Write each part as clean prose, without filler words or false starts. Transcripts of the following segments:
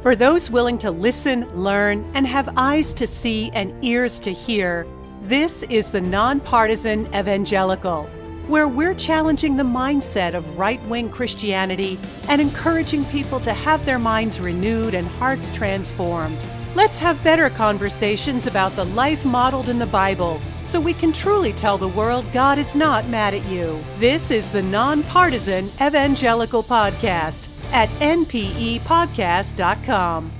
For those willing to listen, learn, and have eyes to see and ears to hear, this is the Nonpartisan Evangelical, where we're challenging the mindset of right-wing Christianity and encouraging people to have their minds renewed and hearts transformed. Let's have better conversations about the life modeled in the Bible so we can truly tell the world God is not mad at you. This is the Nonpartisan Evangelical Podcast at npepodcast.com.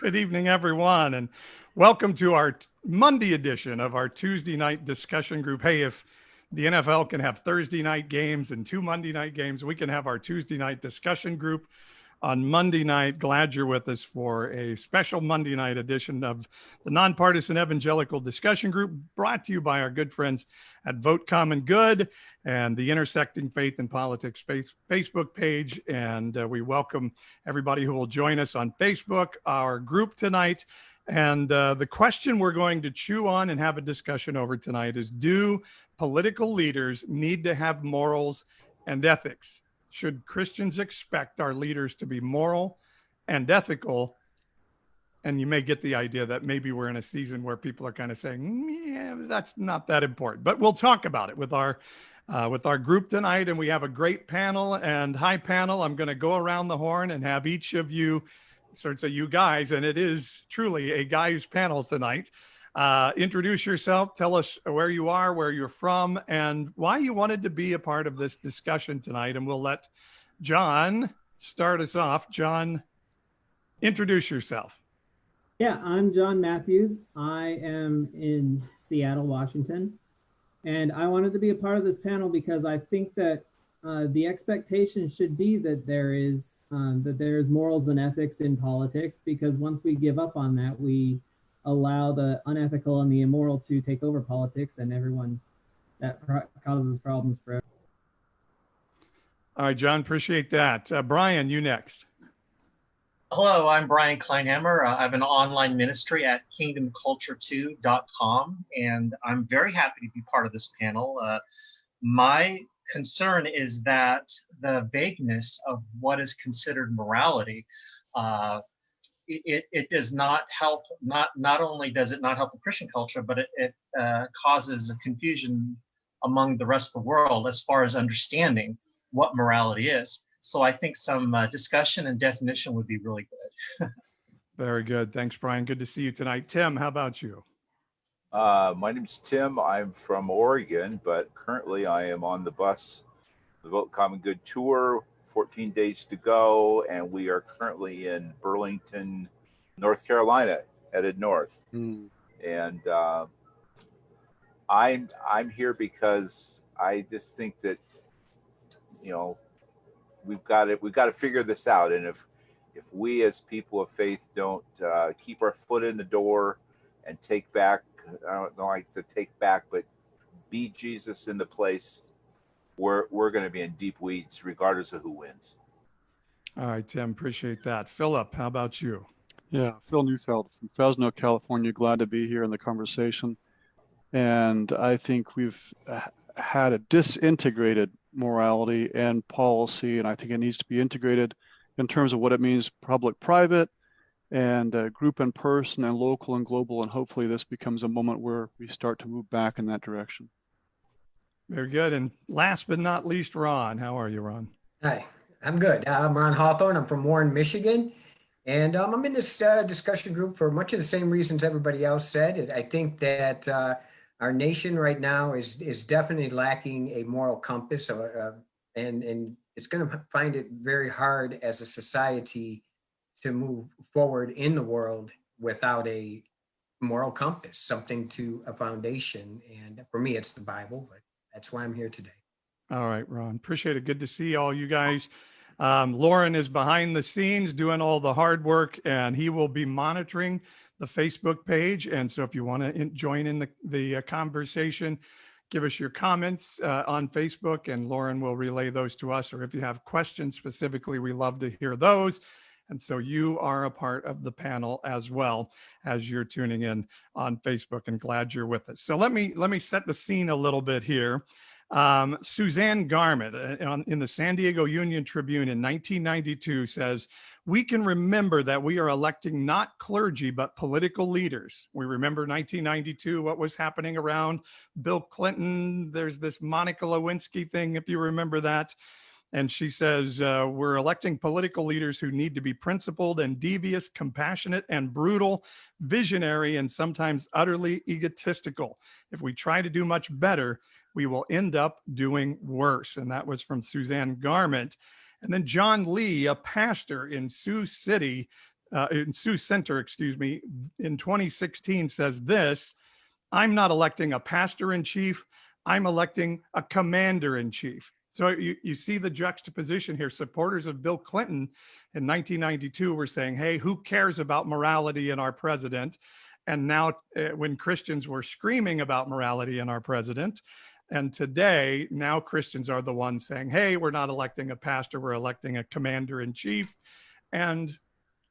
Good evening, everyone, and welcome to our Monday edition of our Tuesday night discussion group. Hey, if the NFL can have Thursday night games and 2 Monday night games, we can have our Tuesday night discussion group on Monday night. Glad you're with us for a special Monday night edition of the Nonpartisan Evangelical Discussion Group, brought to you by our good friends at Vote Common Good and the Intersecting Faith and Politics Facebook page. And we welcome everybody who will join us on Facebook, our group tonight. And the question we're going to chew on and have a discussion over tonight is, do political leaders need to have morals and ethics? Should Christians expect our leaders to be moral and ethical? And you may get the idea that maybe we're in a season where people are kind of saying, yeah, that's not that important. But we'll talk about it with our group tonight. And we have a great panel. And hi, panel. I'm going to go around the horn and have each of you, so it's a you guys, and it is truly a guys panel tonight. Introduce yourself, tell us where you are, where you're from, and why you wanted to be a part of this discussion tonight. And we'll let John start us off. John, introduce yourself. Yeah, I'm John Matthews. I am in Seattle, Washington, and I wanted to be a part of this panel because I think that the expectation should be that there is morals and ethics in politics, because once we give up on that, we allow the unethical and the immoral to take over politics, and everyone that causes problems for everyone. All right, John, appreciate that. Brian, you next. Hello, I'm Brian Kleinhammer. I have an online ministry at kingdomculture2.com, and I'm very happy to be part of this panel. My concern is that the vagueness of what is considered morality, it does not help. Not only does it not help the Christian culture, but it causes a confusion among the rest of the world as far as understanding what morality is. So I think some discussion and definition would be really good. Very good. Thanks, Brian. Good to see you tonight. Tim, how about you? My name's Tim. I'm from Oregon, but currently I am on the bus, the Vote Common Good tour, 14 days to go, and we are currently in Burlington, North Carolina, headed north. And I'm here because I just think that, you know, we've got to figure this out. And if we as people of faith don't keep our foot in the door and take back, I don't know, like to take back, but be Jesus in the place, we're going to be in deep weeds regardless of who wins. All right, Tim, appreciate that. Philip, how about you? Yeah, Phil Neufeld from Fresno, California. Glad to be here in the conversation. And I think we've had a disintegrated morality and policy, and I think it needs to be integrated in terms of what it means public-private and group and person and local and global, and hopefully this becomes a moment where we start to move back in that direction. Very good. And last but not least, Ron. How are you, Ron? Hi, I'm good. I'm Ron Hawthorne. I'm from Warren, Michigan. And I'm in this discussion group for much of the same reasons everybody else said. I think that our nation right now is definitely lacking a moral compass, and it's going to find it very hard as a society to move forward in the world without a moral compass, something to a foundation. And for me, it's the Bible, but that's why I'm here today. All right, Ron, appreciate it. Good to see all you guys. Lauren is behind the scenes doing all the hard work, and he will be monitoring the Facebook page. And so if you want to join in the conversation, give us your comments on Facebook, and Lauren will relay those to us. Or if you have questions specifically, we love to hear those. And so you are a part of the panel as well as you're tuning in on Facebook, and glad you're with us. So let me set the scene a little bit here. Suzanne Garment in the San Diego Union Tribune in 1992 says, "We can remember that we are electing not clergy, but political leaders." We remember 1992, what was happening around Bill Clinton. There's this Monica Lewinsky thing, if you remember that. And she says, we're electing political leaders who need to be principled and devious, compassionate and brutal, visionary, and sometimes utterly egotistical. If we try to do much better, we will end up doing worse. And that was from Suzanne Garment. And then John Lee, a pastor in Sioux Center, in 2016 says this: "I'm not electing a pastor in chief. I'm electing a commander in chief." So you see the juxtaposition here. Supporters of Bill Clinton in 1992 were saying, hey, who cares about morality in our president? And now when Christians were screaming about morality in our president, and today, now Christians are the ones saying, hey, we're not electing a pastor, we're electing a commander in chief, and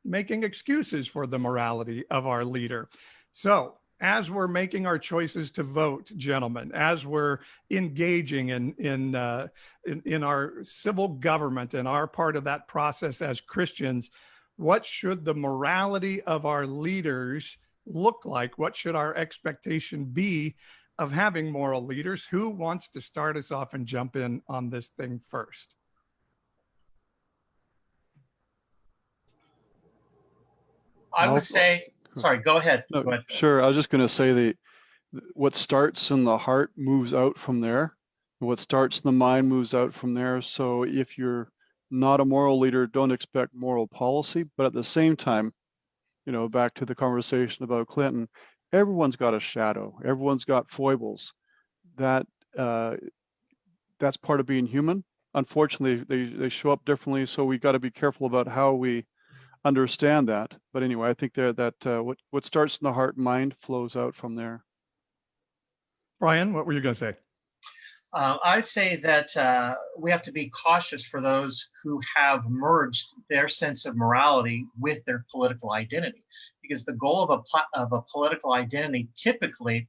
making excuses for the morality of our leader. So as we're making our choices to vote, gentlemen, as we're engaging in our civil government and our part of that process as Christians, what should the morality of our leaders look like? What should our expectation be of having moral leaders? Who wants to start us off and jump in on this thing first? I would say, sorry, go ahead. No, Go ahead. sure. I was just going to say what starts in the heart moves out from there. What starts in the mind moves out from there. So if you're not a moral leader, don't expect moral policy. But at the same time, you know, back to the conversation about Clinton, everyone's got a shadow. Everyone's got foibles. That's part of being human. Unfortunately, they show up differently. So we got to be careful about how we understand that. But anyway, I think that what starts in the heart and mind flows out from there. Brian, what were you going to say? I'd say that we have to be cautious for those who have merged their sense of morality with their political identity, because the goal of a political identity typically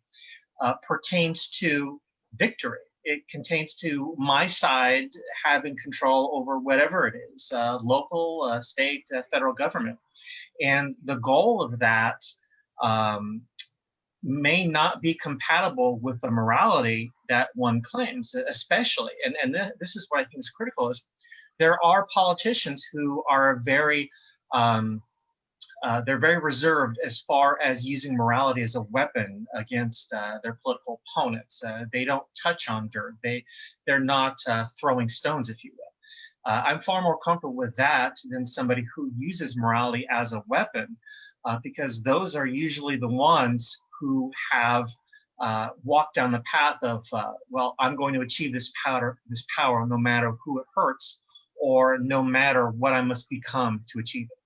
pertains to victory. It contains to my side having control over whatever it is, local, state, federal government. And the goal of that may not be compatible with the morality that one claims, especially, and this is what I think is critical, is there are politicians who are very, they're very reserved as far as using morality as a weapon against their political opponents. They don't touch on dirt. They're not throwing stones, if you will. I'm far more comfortable with that than somebody who uses morality as a weapon, because those are usually the ones who have walked down the path of, well, I'm going to achieve this power no matter who it hurts, or no matter what I must become to achieve it.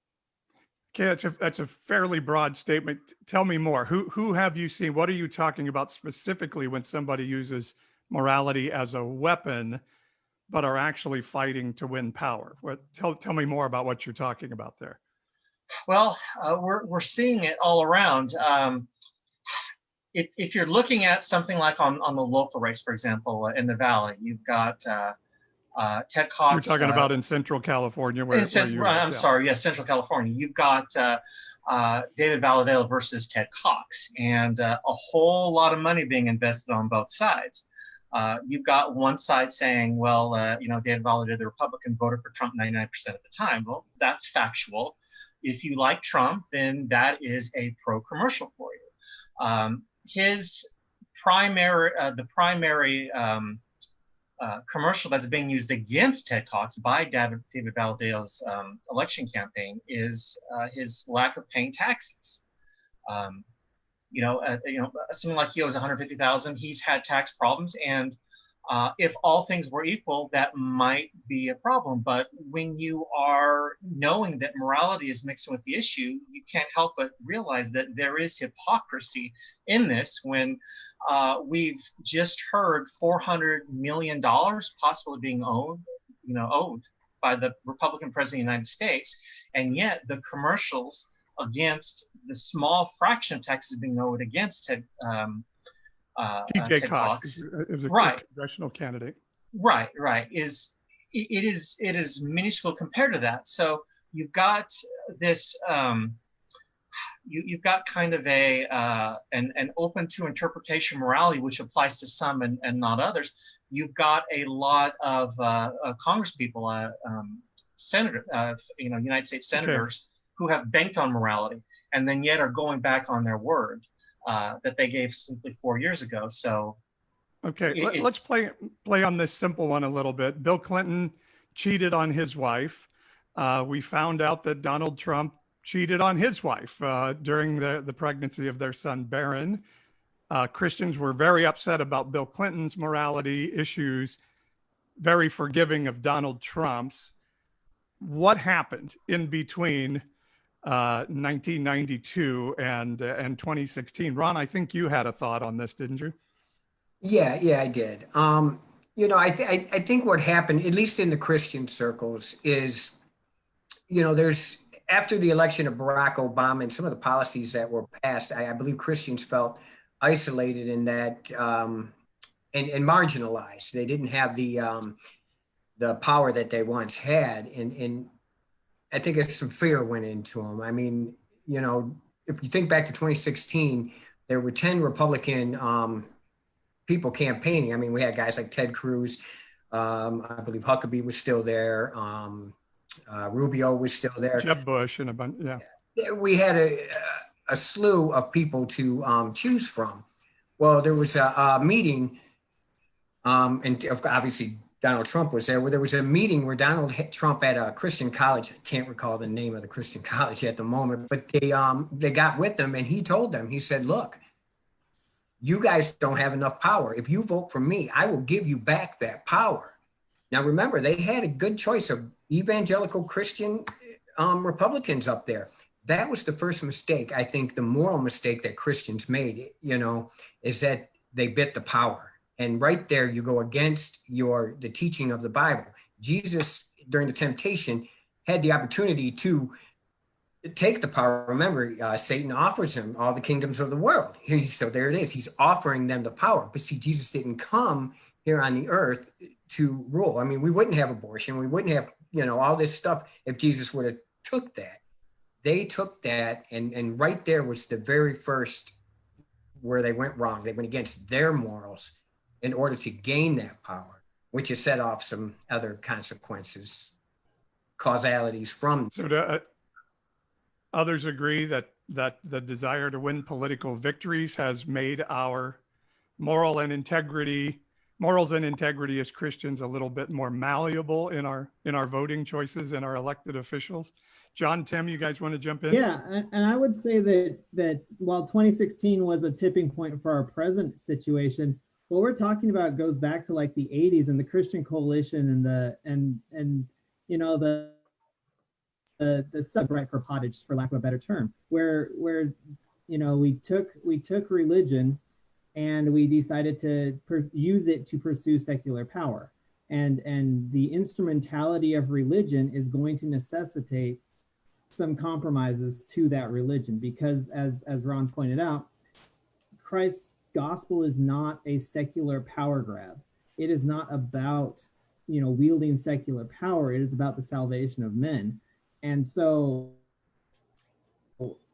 Okay, that's a fairly broad statement. Tell me more. Who have you seen? What are you talking about specifically when somebody uses morality as a weapon, but are actually fighting to win power? Tell me more about what you're talking about there. Well, we're seeing it all around. If you're looking at something like on the local race, for example, in the Valley, you've got Ted Cox. You're talking about in Central California, Central California. You've got David Valadao versus Ted Cox, and a whole lot of money being invested on both sides. You've got one side saying, well, David Valadao, the Republican, voted for Trump 99% of the time. Well, that's factual. If you like Trump, then that is a pro-commercial for you. His primary commercial that's being used against Ted Cox by David Valadao's election campaign is his lack of paying taxes. Something like he owes $150,000. He's had tax problems, and if all things were equal, that might be a problem. But when you are knowing that morality is mixed in with the issue, you can't help but realize that there is hypocrisy in this. When we've just heard $400 million possibly being owed by the Republican president of the United States, and yet the commercials against the small fraction of taxes being owed against TJ Ted Cox Cox. is a Right. congressional candidate. Right, it is minuscule compared to that. So you've got this you've got kind of an open to interpretation morality, which applies to some and not others. You've got a lot of congresspeople, United States senators who have banked on morality and then yet are going back on their word that they gave simply 4 years ago. So okay, let's play on this simple one a little bit. Bill Clinton cheated on his wife. We found out that Donald Trump cheated on his wife during the pregnancy of their son, Barron. Christians were very upset about Bill Clinton's morality issues, very forgiving of Donald Trump's. What happened in between 1992 and 2016? Ron, I think you had a thought on this, didn't you? Yeah, I did. I think what happened, at least in the Christian circles, is, there's after the election of Barack Obama and some of the policies that were passed, I believe Christians felt isolated in that and marginalized. They didn't have the power that they once had, and I think some fear went into them. I mean, if you think back to 2016, there were 10 Republican people campaigning. I mean, we had guys like Ted Cruz. I believe Huckabee was still there. Rubio was still there. Jeb Bush and a bunch, yeah. We had a slew of people to choose from. Well, there was a meeting, and obviously Donald Trump was there, where there was a meeting where Donald Trump at a Christian college, I can't recall the name of the Christian college at the moment, but they got with them and he told them, he said, look, you guys don't have enough power. If you vote for me, I will give you back that power. Now, remember, they had a good choice of evangelical Christian Republicans up there. That was the first mistake. I think the moral mistake that Christians made, is that they bit the power. And right there, you go against the teaching of the Bible. Jesus, during the temptation, had the opportunity to take the power. Remember, Satan offers him all the kingdoms of the world. So there it is. He's offering them the power. But see, Jesus didn't come here on the earth to rule. I mean, we wouldn't have abortion. We wouldn't have, all this stuff if Jesus would have took that. They took that, and right there was the very first where they went wrong. They went against their morals in order to gain that power, which has set off some other consequences, causalities from. So others agree that the desire to win political victories has made our morals and integrity as Christians a little bit more malleable in our voting choices and our elected officials. John, Tim, you guys want to jump in? Yeah, and I would say that while 2016 was a tipping point for our present situation, what we're talking about goes back to like the 80s and the Christian Coalition and the sub-right for pottage, for lack of a better term, where we took religion and we decided to use it to pursue secular power, and the instrumentality of religion is going to necessitate some compromises to that religion, because as Ron pointed out, Christ's gospel is not a secular power grab. It is not about wielding secular power. It is about the salvation of men. And so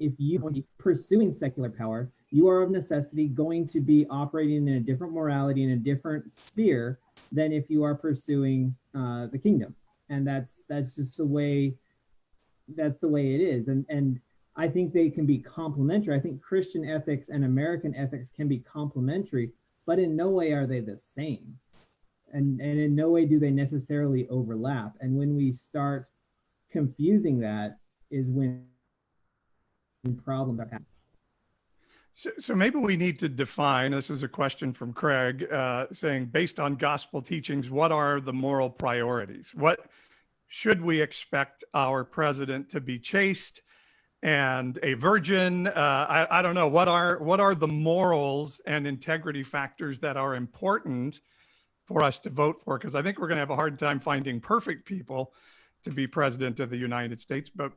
if you are pursuing secular power, you are of necessity going to be operating in a different morality, in a different sphere than if you are pursuing the kingdom. And that's just the way it is. And I think they can be complementary. I think Christian ethics and American ethics can be complementary, but in no way are they the same. And in no way do they necessarily overlap. And when we start confusing that is when problems are happening. So maybe we need to define, this is a question from Craig, saying, based on gospel teachings, what are the moral priorities? What should we expect our president to be chaste and a virgin? I don't know. What are the morals and integrity factors that are important for us to vote for? Because I think we're going to have a hard time finding perfect people to be president of the United States. But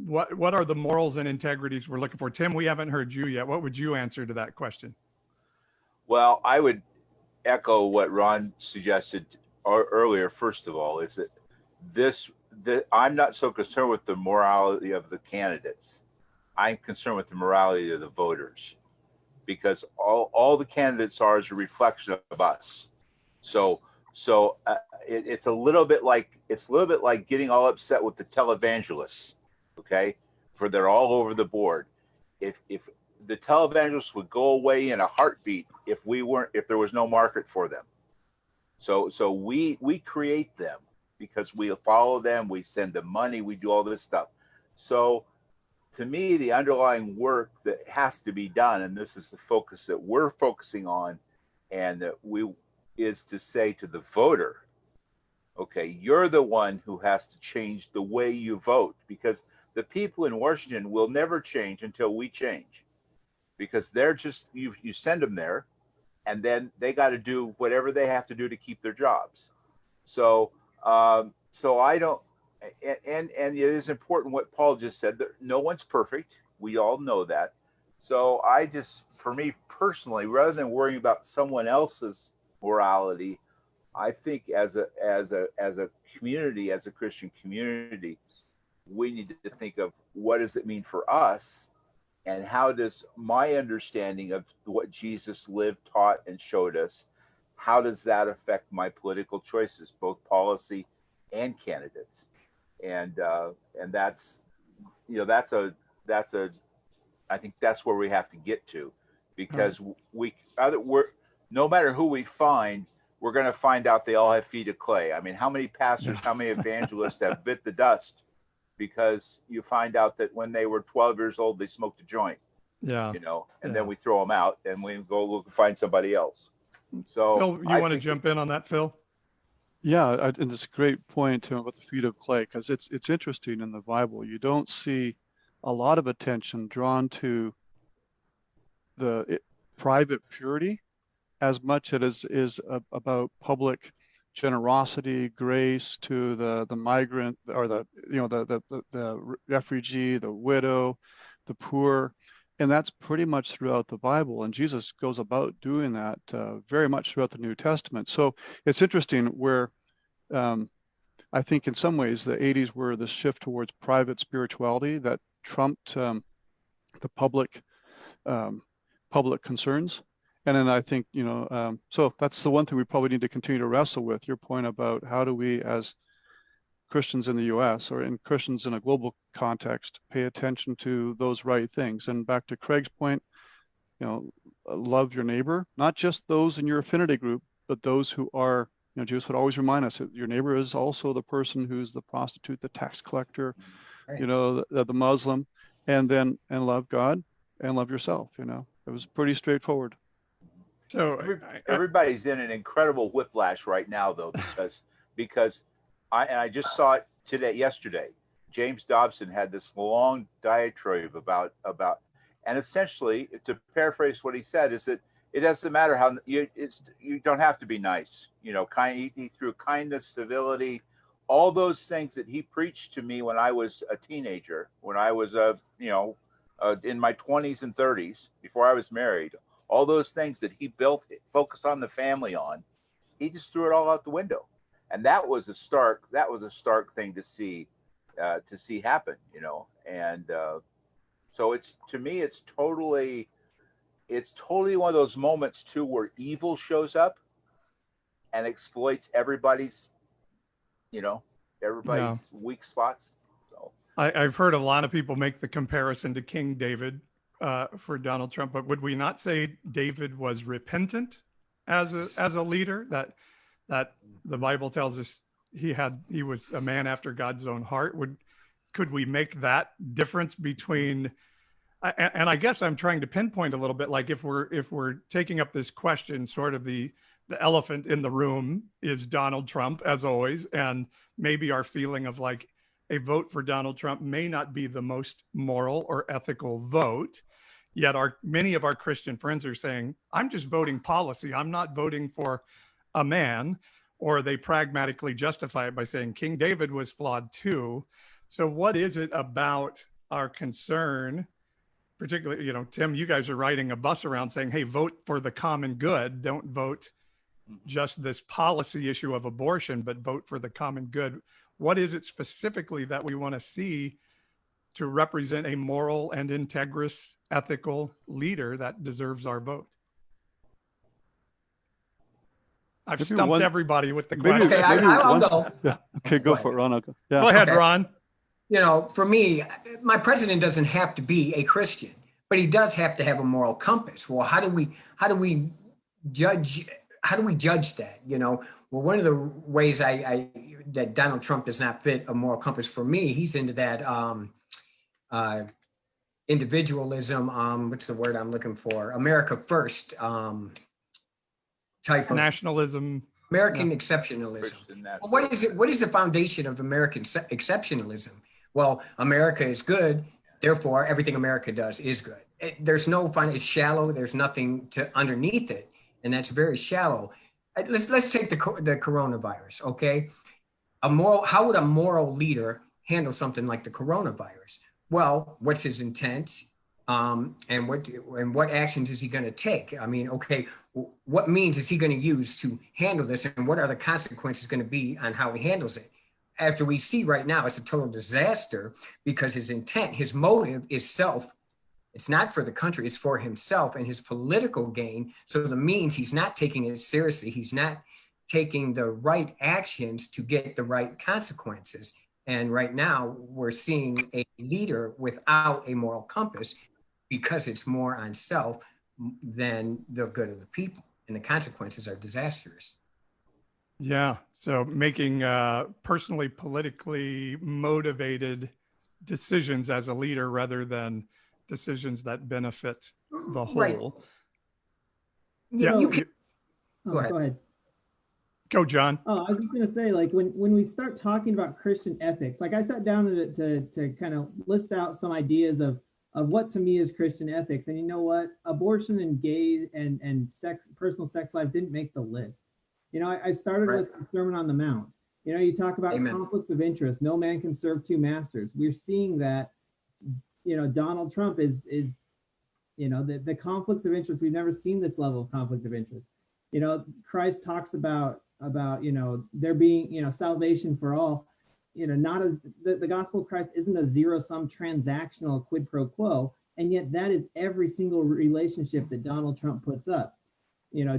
what are the morals and integrities we're looking for? Tim, we haven't heard you yet. What would you answer to that question? Well, I would echo what Ron suggested earlier. First of all, is that I'm not so concerned with the morality of the candidates. I'm concerned with the morality of the voters, because all the candidates are is a reflection of us. So it's a little bit like getting all upset with the televangelists, okay? For they're all over the board. If the televangelists would go away in a heartbeat if there was no market for them. So we create them because we follow them, we send them money, we do all this stuff. So to me, the underlying work that has to be done, and this is the focus that we're focusing on, and that is to say to the voter, okay, you're the one who has to change the way you vote, because the people in Washington will never change until we change, because they're just, you send them there and then they got to do whatever they have to do to keep their jobs. So I don't, and it is important what Paul just said, that no one's perfect. We all know that. So for me personally, rather than worrying about someone else's morality, I think as a community, as a Christian community, we need to think of what does it mean for us, and how does my understanding of what Jesus lived, taught, and showed us, how does that affect my political choices, both policy and candidates? And that's I think that's where we have to get to, because no matter who we find, we're going to find out they all have feet of clay. I mean, how many pastors, how many evangelists have bit the dust because you find out that when they were 12 years old, they smoked a joint, and then we throw them out and we go look and find somebody else. So Phil, you want to jump in on that, Phil? Yeah, and it's a great point about the feet of clay, because it's interesting in the Bible. You don't see a lot of attention drawn to the private purity as much as is about public generosity, grace to the migrant, or the refugee, the widow, the poor. And that's pretty much throughout the Bible. And Jesus goes about doing that very much throughout the New Testament. So it's interesting where I think in some ways the 80s were the shift towards private spirituality that trumped the public concerns. And then I think, so that's the one thing we probably need to continue to wrestle with, your point about how do we as Christians in the US or in Christians in a global context pay attention to those right things. And back to Craig's point, love your neighbor, not just those in your affinity group, but those who are, Jesus would always remind us that your neighbor is also the person who's the prostitute, the tax collector, right. The Muslim, and love God and love yourself. It was pretty straightforward. So everybody's in an incredible whiplash right now, though, because I just saw it yesterday. James Dobson had this long diatribe about, and essentially, to paraphrase what he said, is that it doesn't matter how you don't have to be nice. He threw kindness, civility, all those things that he preached to me when I was a teenager, when I was in my 20s and 30s, before I was married. All those things that he built, focused on the family on, he just threw it all out the window, and that was a stark thing to see happen, And so to me, it's totally one of those moments too where evil shows up and exploits everybody's weak spots. So I've heard a lot of people make the comparison to King David for Donald Trump, but would we not say David was repentant as a leader? That the Bible tells us he was a man after God's own heart. Could we make that difference between? And I guess I'm trying to pinpoint a little bit, like if we're taking up this question, sort of the elephant in the room is Donald Trump, as always, and maybe our feeling of like a vote for Donald Trump may not be the most moral or ethical vote, yet many of our Christian friends are saying, I'm just voting policy, I'm not voting for a man, or they pragmatically justify it by saying King David was flawed too. So what is it about our concern, particularly, Tim, you guys are riding a bus around saying, hey, vote for the common good. Don't vote just this policy issue of abortion, but vote for the common good. What is it specifically that we want to see to represent a moral and integrous, ethical leader that deserves our vote? I've stumped everybody with the question. Okay, I'll go. Yeah. Okay, go for it, Ron. I'll go. Yeah. Go ahead, Okay. Ron. For me, my president doesn't have to be a Christian, but he does have to have a moral compass. Well, how do we judge that? Well, one of the ways that Donald Trump does not fit a moral compass for me, he's into that individualism. What's the word I'm looking for? America first type of Nationalism. American exceptionalism. Well, what is it? What is the foundation of American exceptionalism? Well, America is good, therefore everything America does is good. There's no fun. It's shallow. There's nothing underneath it, and that's very shallow. Let's take the coronavirus. Okay, how would a moral leader handle something like the coronavirus? Well, what's his intent? And what actions is he going to take? I mean, okay, what means is he going to use to handle this, and what are the consequences going to be on how he handles it? After we see right now, it's a total disaster because his intent, his motive is self. It's not for the country, it's for himself and his political gain. So the means, he's not taking it seriously. He's not taking the right actions to get the right consequences. And right now we're seeing a leader without a moral compass because it's more on self than the good of the people. And the consequences are disastrous. Yeah. So making personally, politically motivated decisions as a leader rather than decisions that benefit the whole. Right. Go ahead. Go ahead. Go, John. Oh, I was just going to say, like, when we start talking about Christian ethics, like I sat down to kind of list out some ideas of what to me is Christian ethics. And you know what? Abortion and gay and personal sex life didn't make the list. I started with the Sermon on the Mount. You talk about Amen. Conflicts of interest. No man can serve two masters. We're seeing that, Donald Trump is the conflicts of interest. We've never seen this level of conflict of interest. Christ talks about there being, salvation for all, not as the gospel of Christ isn't a zero-sum transactional quid pro quo. And yet that is every single relationship that Donald Trump puts up.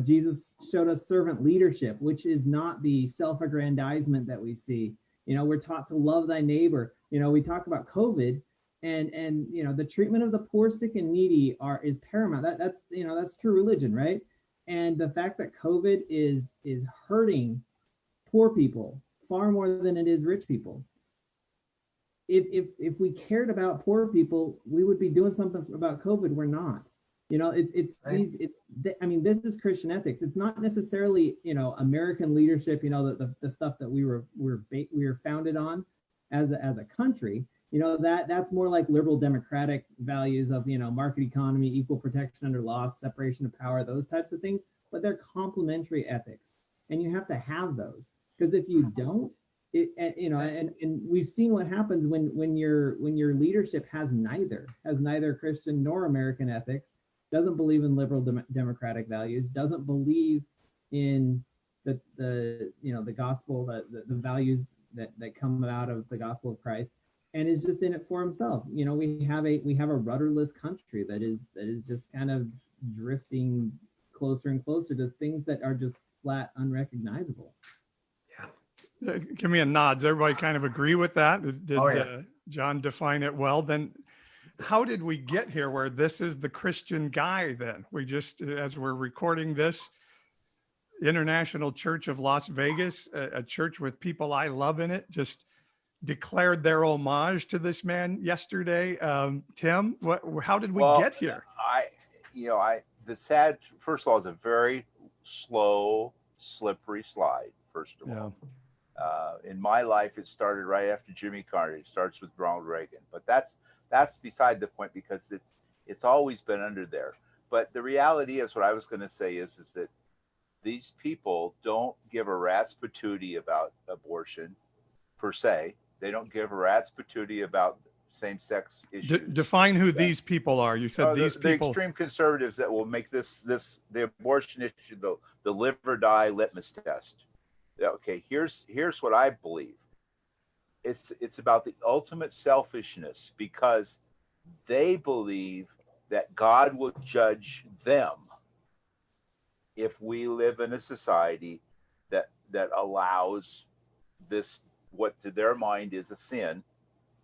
Jesus showed us servant leadership, which is not the self-aggrandizement that we see. We're taught to love thy neighbor. We talk about COVID and the treatment of the poor, sick, and needy is paramount. That's true religion, right? And the fact that COVID is hurting poor people far more than it is rich people. If we cared about poor people, we would be doing something about COVID. We're not. This is Christian ethics. It's not necessarily, American leadership, the stuff that we were founded on as a country. That's more like liberal democratic values of, market economy, equal protection under law, separation of power, those types of things, but they're complementary ethics. And you have to have those, because if you don't, and we've seen what happens when your leadership has neither Christian nor American ethics, doesn't believe in liberal democratic values, doesn't believe in the gospel, the values that come out of the gospel of Christ, and is just in it for himself. We have a rudderless country that is just kind of drifting closer and closer to things that are just flat unrecognizable. Yeah. Give me a nod. Does everybody kind of agree with that? Did John define it well? Then how did we get here where this is the Christian guy then? We just, as we're recording this, International Church of Las Vegas, a church with people I love in it, just declared their homage to this man yesterday. Tim, how did we get here? First of all, it's a very slow, slippery slide, first of all. In my life, it started right after Jimmy Carter. It starts with Ronald Reagan, but that's beside the point, because it's always been under there. But the reality is, what I was going to say is that these people don't give a rat's patootie about abortion per se. They don't give a rat's patootie about same-sex issues. Define who these people are. You said these the people. extreme conservatives that will make the abortion issue the live or die litmus test. Okay, here's what I believe. It's about the ultimate selfishness, because they believe that God will judge them if we live in a society that allows this, what to their mind is a sin.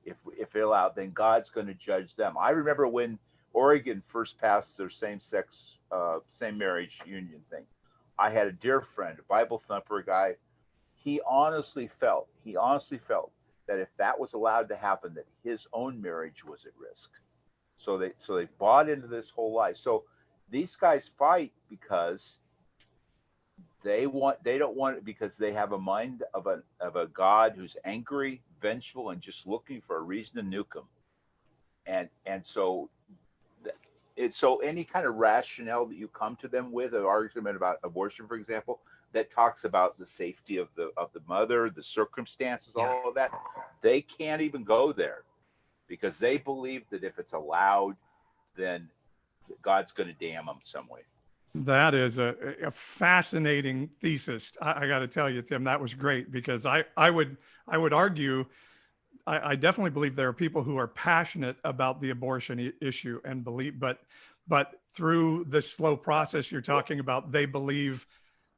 If they allow, then God's going to judge them. I remember when Oregon first passed their same marriage union thing. I had a dear friend, a Bible thumper guy. He honestly felt that if that was allowed to happen, that his own marriage was at risk. So they bought into this whole lie. So these guys fight because they don't want it, because they have a mind of a God who's angry, vengeful, and just looking for a reason to nuke them. And so any kind of rationale that you come to them with, an argument about abortion, for example, that talks about the safety of the mother, the circumstances, all of that, they can't even go there, because they believe that if it's allowed, then God's going to damn them some way. That is a fascinating thesis. I got to tell you, Tim, that was great, because I would argue, I definitely believe there are people who are passionate about the abortion issue and believe, but through the slow process you're talking about, they believe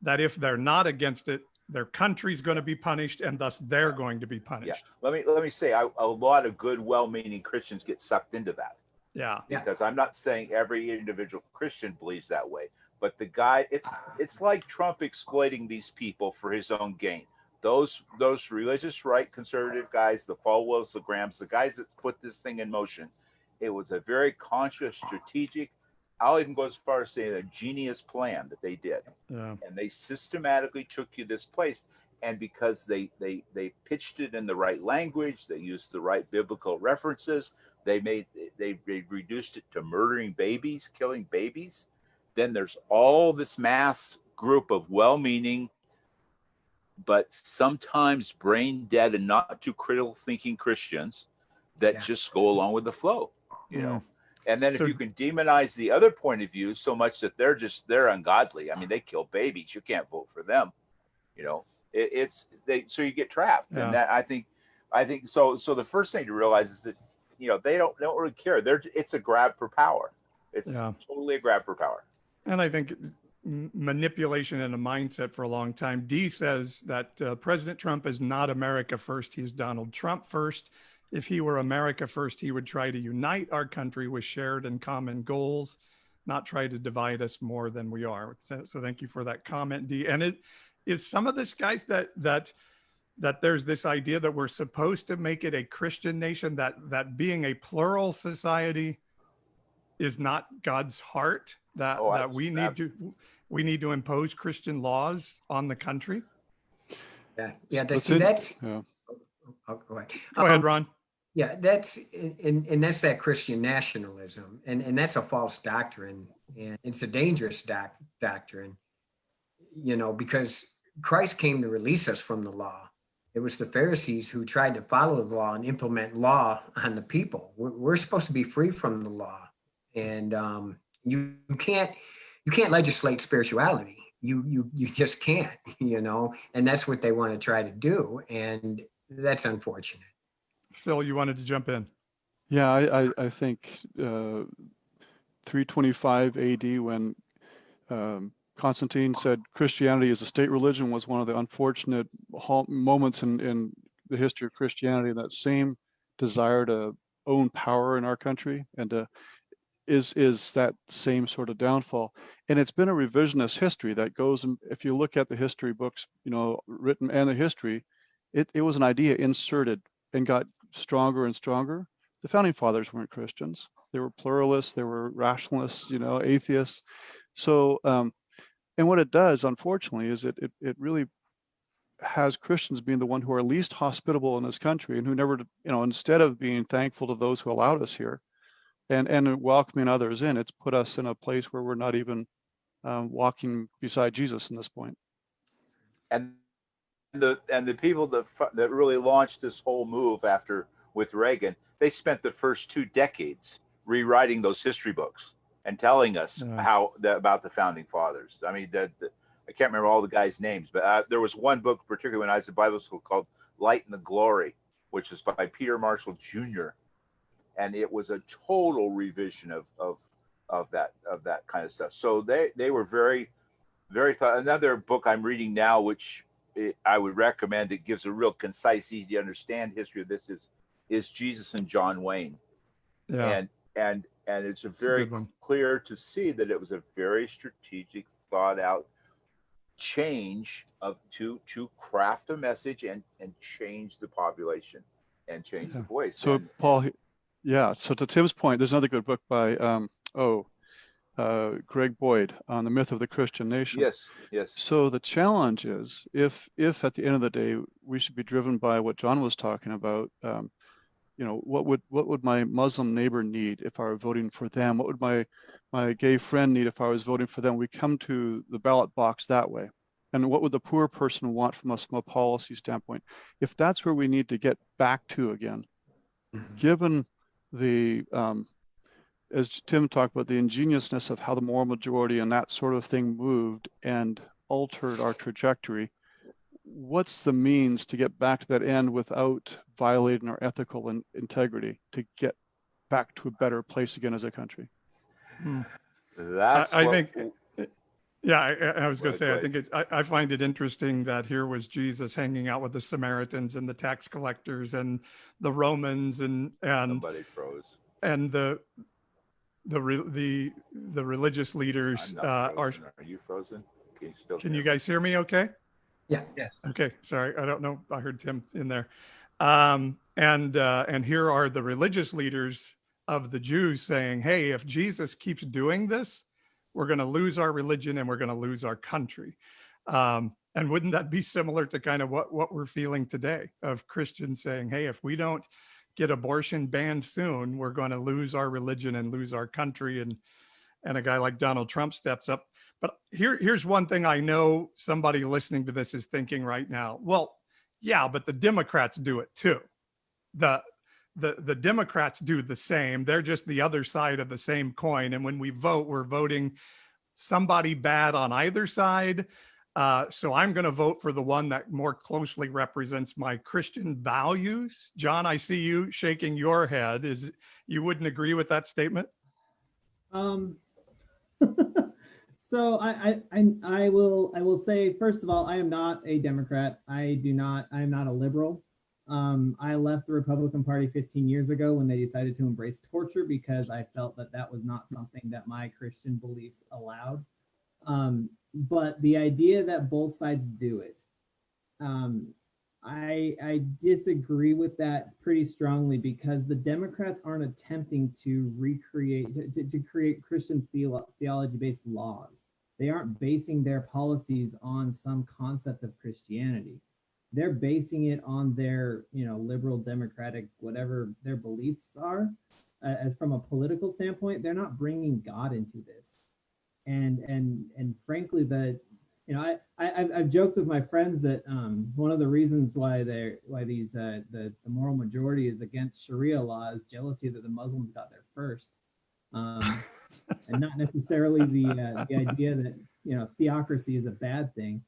that if they're not against it, their country's going to be punished, and thus they're going to be punished. Yeah. Let me say, a lot of good, well-meaning Christians get sucked into that. Yeah. Because I'm not saying every individual Christian believes that way, but the guy, it's like Trump exploiting these people for his own gain. Those religious right conservative guys, the Falwells, the Grahams, the guys that put this thing in motion, it was a very conscious, strategic, I'll even go as far as saying a genius plan that they did. Yeah. And they systematically took you this place. And because they pitched it in the right language, they used the right biblical references, they reduced it to murdering babies, killing babies. Then there's all this mass group of well-meaning, but sometimes brain dead and not too critical thinking Christians that just go along with the flow, you know. And then if you can demonize the other point of view so much that they're ungodly. I mean, they kill babies. You can't vote for them, you know. So you get trapped. And that I think so the first thing to realize is that, you know, they don't really care. It's a grab for power. It's totally a grab for power. And I think manipulation and a mindset for a long time. Dee says that President Trump is not America first. He's Donald Trump first. If he were America first, he would try to unite our country with shared and common goals, not try to divide us more than we are. So thank you for that comment, Dee. And it is some of this, guys, that there's this idea that we're supposed to make it a Christian nation, that being a plural society is not God's heart, that we need to impose Christian laws on the country. Yeah. That's. Yeah. Oh, go ahead. Go ahead, Ron. Yeah, that's that's that Christian nationalism, and that's a false doctrine, and it's a dangerous doctrine, you know, because Christ came to release us from the law. It was the Pharisees who tried to follow the law and implement law on the people. We're supposed to be free from the law, and you can't legislate spirituality. You just can't, you know, and that's what they want to try to do, and that's unfortunate. Phil, you wanted to jump in. Yeah, I think 325 AD, when Constantine said Christianity is a state religion, was one of the unfortunate moments in the history of Christianity. That same desire to own power in our country and is that same sort of downfall. And it's been a revisionist history that goes, and if you look at the history books, you know, written and the history, it was an idea inserted and got stronger and stronger. The founding fathers weren't Christians. They were pluralists, they were rationalists, you know, atheists. So, and what it does, unfortunately, is it really has Christians being the one who are least hospitable in this country, and who never, you know, instead of being thankful to those who allowed us here and welcoming others in, it's put us in a place where we're not even walking beside Jesus in this point. And the people that really launched this whole move after with Reagan, they spent the first 2 decades rewriting those history books and telling us about the founding fathers. I mean, I can't remember all the guys' names, but there was one book, particularly when I was in Bible school, called Light and the Glory, which is by Peter Marshall Jr. And it was a total revision of that kind of stuff. So they were very, very thought. Another book I'm reading now, which I would recommend, it gives a real concise, easy to understand history of this, is Jesus and John Wayne. Yeah. And it's very clear to see that it was a very strategic, thought out change to craft a message and change the population and change the voice. So Paul, so to Tim's point, there's another good book by Greg Boyd on the myth of the Christian nation. Yes. So the challenge is, if at the end of the day we should be driven by what John was talking about, what would my Muslim neighbor need if I were voting for them? What would my gay friend need if I was voting for them? We come to the ballot box that way. And what would the poor person want from us from a policy standpoint? If that's where we need to get back to again, given the as Tim talked about, the ingeniousness of how the moral majority and that sort of thing moved and altered our trajectory, what's the means to get back to that end without violating our ethical integrity to get back to a better place again as a country? I think I was going to say, I think I find it interesting that here was Jesus hanging out with the Samaritans and the tax collectors and the Romans and somebody froze. And the religious leaders are you frozen? Can you guys hear me okay? Yeah. Yes. Okay. Sorry. I don't know. I heard Tim in there. And here are the religious leaders of the Jews saying, hey, if Jesus keeps doing this, we're going to lose our religion and we're going to lose our country. And wouldn't that be similar to kind of what we're feeling today of Christians saying, hey, if we don't get abortion banned soon, we're going to lose our religion and lose our country. And a guy like Donald Trump steps up. But here's one thing I know somebody listening to this is thinking right now. Well, yeah, but the Democrats do it too. The Democrats do the same. They're just the other side of the same coin. And when we vote, we're voting somebody bad on either side. So I'm going to vote for the one that more closely represents my Christian values. John, I see you shaking your head. You wouldn't agree with that statement? So I will say, first of all, I am not a Democrat. I am not a liberal. I left the Republican Party 15 years ago when they decided to embrace torture because I felt that was not something that my Christian beliefs allowed. But the idea that both sides do it, I disagree with that pretty strongly because the Democrats aren't attempting to create Christian theology-based laws. They aren't basing their policies on some concept of Christianity. They're basing it on their, liberal, democratic, whatever their beliefs are. As from a political standpoint, they're not bringing God into this. And frankly, I've joked with my friends that one of the reasons why the moral majority is against Sharia law is jealousy that the Muslims got there first, and not necessarily the idea that theocracy is a bad thing.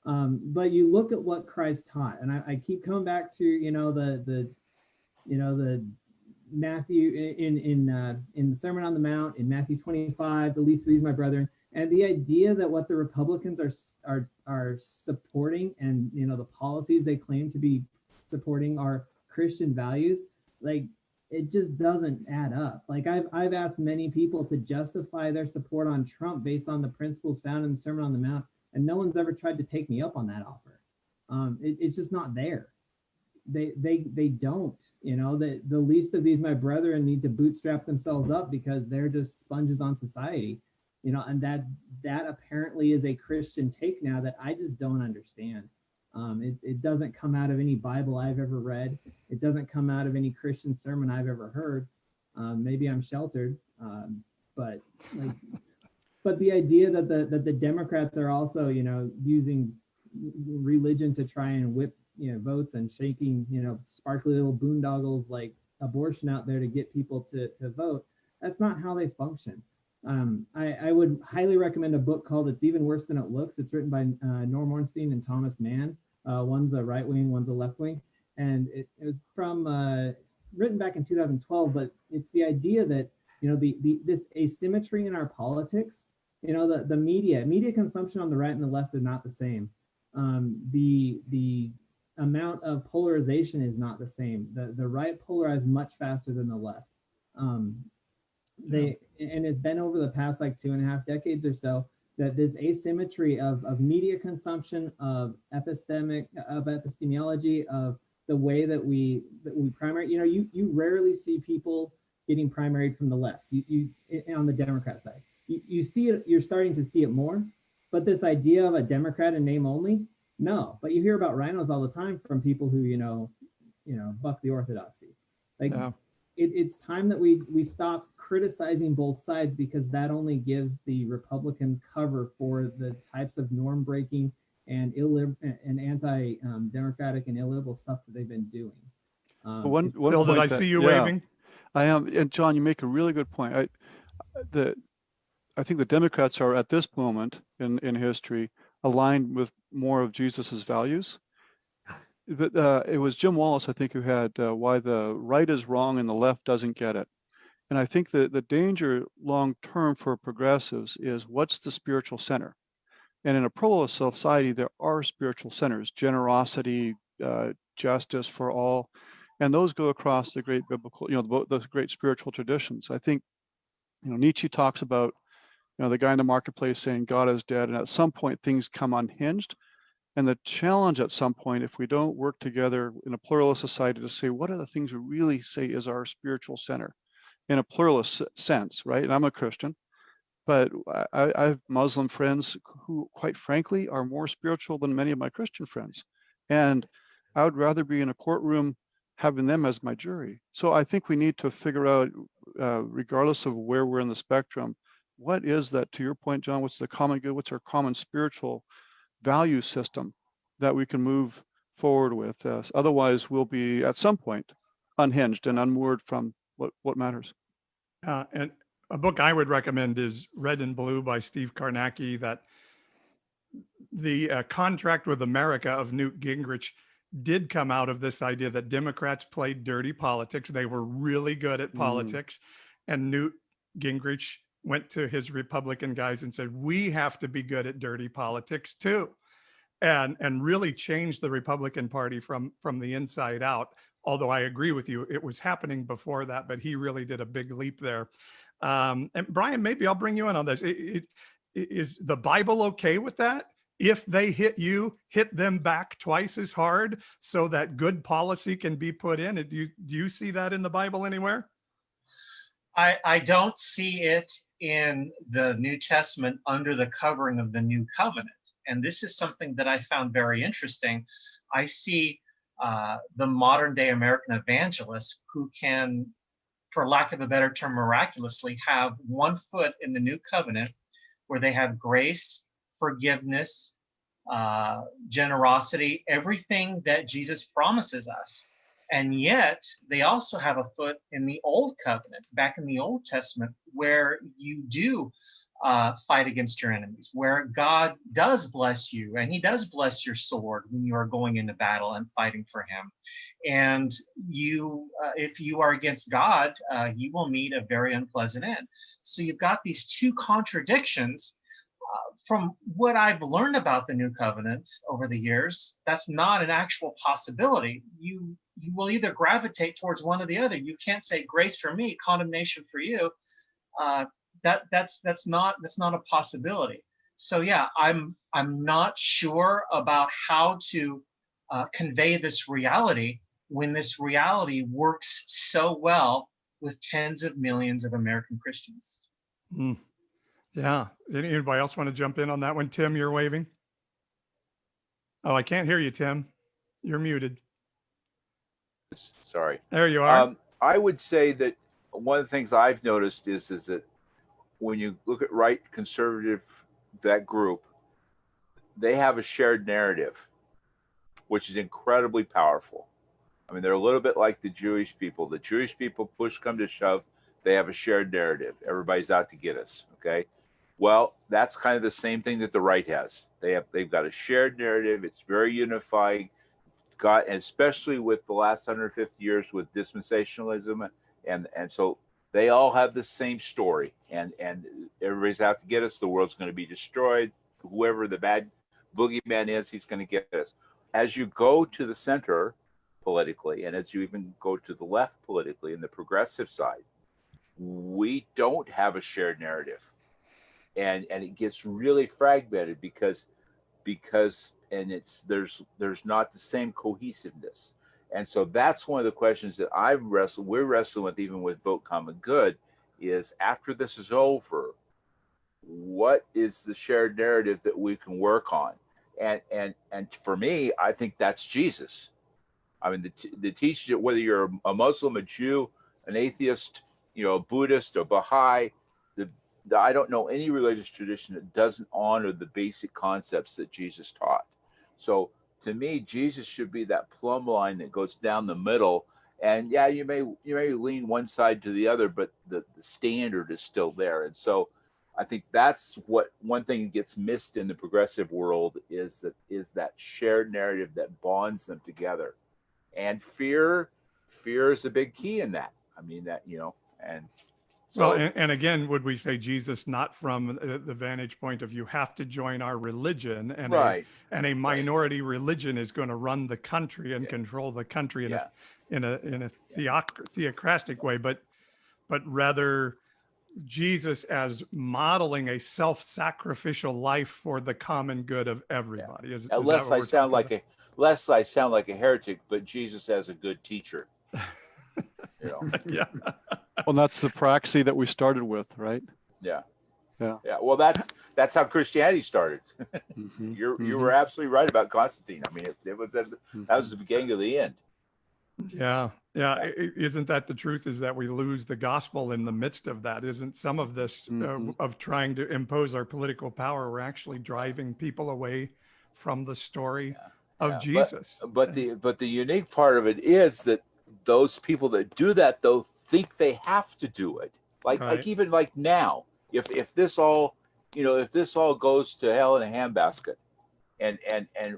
But you look at what Christ taught, and I keep coming back to the Matthew in the Sermon on the Mount in Matthew 25, the least of these my brethren, and the idea that what the Republicans are supporting and the policies they claim to be supporting are Christian values, like it just doesn't add up. Like I've asked many people to justify their support on Trump based on the principles found in the Sermon on the Mount, and no one's ever tried to take me up on that offer. It's just not there. They don't, the least of these my brethren need to bootstrap themselves up because they're just sponges on society, and that apparently is a Christian take now that I just don't understand. It doesn't come out of any Bible I've ever read. It doesn't come out of any Christian sermon I've ever heard. Maybe I'm sheltered, but the idea that the Democrats are also, using religion to try and whip, votes, and shaking, sparkly little boondoggles like abortion out there to get people to vote. That's not how they function. I would highly recommend a book called It's Even Worse Than It Looks. It's written by Norm Ornstein and Thomas Mann. One's a right wing, one's a left wing. And it was from written back in 2012, but it's the idea that, this asymmetry in our politics, the media consumption on the right and the left are not the same. The amount of polarization is not the same. The right polarized much faster than the left. And it's been over the past like 2.5 decades or so that this asymmetry of media consumption, of epistemology, of the way that we primary, you rarely see people getting primaried from the left. You on the Democrat side, you see it. You're starting to see it more, but this idea of a Democrat in name only, no. But you hear about rhinos all the time from people who buck the orthodoxy. Like it's time that we stop criticizing both sides, because that only gives the Republicans cover for the types of norm breaking and anti-democratic and illiberal stuff that they've been doing. One Bill, did I see you waving? I am, and John, you make a really good point. I think the Democrats are at this moment in history aligned with more of Jesus's values. But it was Jim Wallace, I think, who had why the right is wrong and the left doesn't get it. And I think that the danger long term for progressives is, what's the spiritual center? And in a pluralist society, there are spiritual centers: generosity, justice for all, and those go across the great biblical, the great spiritual traditions. I think, Nietzsche talks about, the guy in the marketplace saying God is dead, and at some point things come unhinged. And the challenge at some point, if we don't work together in a pluralist society to say, what are the things we really say is our spiritual center in a pluralist sense, right? And I'm a Christian, but I have Muslim friends who, quite frankly, are more spiritual than many of my Christian friends. And I would rather be in a courtroom having them as my jury. So I think we need to figure out, regardless of where we're in the spectrum, what is that, to your point, John, what's the common good, what's our common spiritual value system that we can move forward with? Otherwise, we'll be at some point unhinged and unmoored from what matters. And a book I would recommend is Red and Blue by Steve Karnacki. That the Contract with America of Newt Gingrich did come out of this idea that Democrats played dirty politics. They were really good at politics. And Newt Gingrich went to his Republican guys and said, we have to be good at dirty politics too. And really changed the Republican Party from the inside out. Although I agree with you, it was happening before that, but he really did a big leap there. And Brian, maybe I'll bring you in on this. Is the Bible okay with that? If they hit you, hit them back twice as hard so that good policy can be put in? Do you see that in the Bible anywhere? I don't see it in the New Testament under the covering of the New Covenant. And this is something that I found very interesting. I see the modern day American evangelists who can, for lack of a better term, miraculously have one foot in the New Covenant, where they have grace, forgiveness, generosity, everything that Jesus promises us. And yet they also have a foot in the Old Covenant, back in the Old Testament, where you do fight against your enemies, where God does bless you, and he does bless your sword when you are going into battle and fighting for him. And you, if you are against God, you will meet a very unpleasant end. So you've got these two contradictions. From what I've learned about the New Covenant over the years, that's not an actual possibility. You will either gravitate towards one or the other. You can't say grace for me, condemnation for you. That's not a possibility. So yeah, I'm not sure about how to convey this reality when this reality works so well with tens of millions of American Christians. Yeah. Anybody else want to jump in on that one? Tim, you're waving. Oh, I can't hear you, Tim. You're muted. Sorry. There you are. I would say that one of the things I've noticed is that when you look at right conservative, that group, they have a shared narrative, which is incredibly powerful. I mean, they're a little bit like the Jewish people. The Jewish people, push come to shove, they have a shared narrative. Everybody's out to get us. Okay. Well, that's kind of the same thing that the right has. They've got a shared narrative. It's very unifying. God, and especially with the last 150 years with dispensationalism, and so they all have the same story. And everybody's out to get us. The world's going to be destroyed. Whoever the bad boogeyman is, he's going to get us. As you go to the center politically, and as you even go to the left politically, in the progressive side, we don't have a shared narrative, and it gets really fragmented because and there's not the same cohesiveness. And so that's one of the questions that we're wrestling with, even with Vote Common Good, is after this is over, what is the shared narrative that we can work on? And for me, I think that's Jesus. I mean, the teaching, whether you're a Muslim, a Jew, an atheist, a Buddhist, a Baha'i, I don't know any religious tradition that doesn't honor the basic concepts that Jesus taught. So to me, Jesus should be that plumb line that goes down the middle. And yeah, you may lean one side to the other, but the standard is still there. And so I think that's what one thing that gets missed in the progressive world is that shared narrative that bonds them together. And fear is a big key in that. I mean, that, and so, well, and again, would we say Jesus not from the vantage point of you have to join our religion, and right, and a minority religion is going to run the country and control the country in a theocratic way, but rather Jesus as modeling a self-sacrificial life for the common good of everybody. Is lest I sound like a heretic, but Jesus as a good teacher. Yeah. Well, that's the praxis that we started with, right? Yeah. Well, that's how Christianity started. Mm-hmm. You were absolutely right about Constantine. I mean, that was the beginning of the end. Yeah. Isn't that the truth? Is that we lose the gospel in the midst of that? Isn't some of this of trying to impose our political power? We're actually driving people away from the story of Jesus. But the unique part of it is that those people that do that, though, think they have to do it. Like even like now, if this all goes to hell in a handbasket, and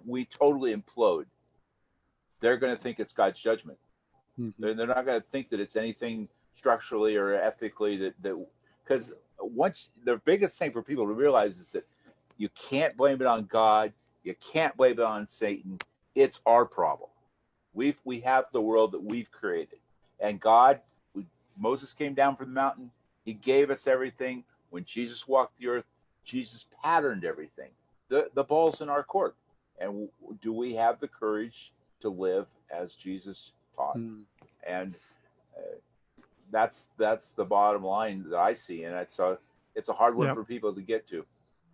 we totally implode, they're going to think it's God's judgment. Mm-hmm. They're not going to think that it's anything structurally or ethically that because once the biggest thing for people to realize is that you can't blame it on God, you can't blame it on Satan. It's our problem. We have the world that we've created, and Moses came down from the mountain. He gave us everything. When Jesus walked the earth, Jesus patterned everything. The ball's in our court, and do we have the courage to live as Jesus taught? And that's the bottom line that I see, and it's a hard one for people to get to.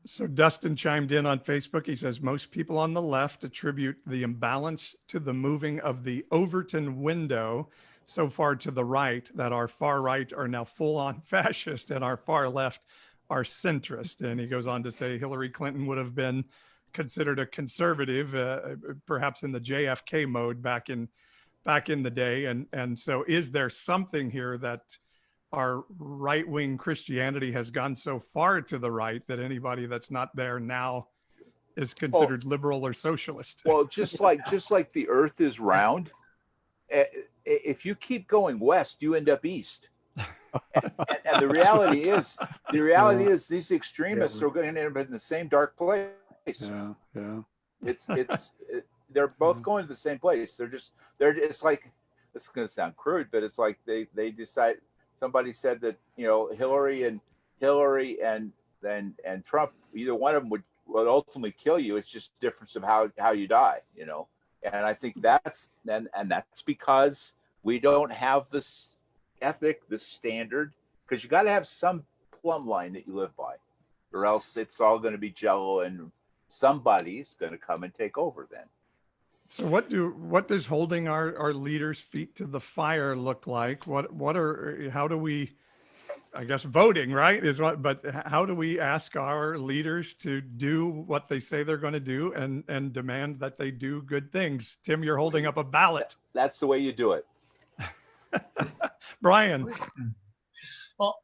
So Dustin chimed in on Facebook. He says most people on the left attribute the imbalance to the moving of the Overton window so far to the right that our far right are now full-on fascist and our far left are centrist. And he goes on to say Hillary Clinton would have been considered a conservative, perhaps in the JFK mode back in the day. And so is there something here that our right-wing Christianity has gone so far to the right that anybody that's not there now is considered liberal or socialist? Well, just like the earth is round, if you keep going west, you end up east. And the reality is these extremists are going to end up in the same dark place. Yeah. They're both going to the same place. It's like, it's going to sound crude, but it's like they decide. Somebody said that Hillary and Trump, either one of them would ultimately kill you. It's just difference of how you die, And I think that's because we don't have this ethic, this standard, because you got to have some plumb line that you live by, or else it's all going to be jello, and somebody's going to come and take over then. So what does holding our leaders' feet to the fire look like? How do we I guess voting, right, is what, but how do we ask our leaders to do what they say they're going to do and demand that they do good things? Tim, you're holding up a ballot. That's the way you do it. Brian. Well,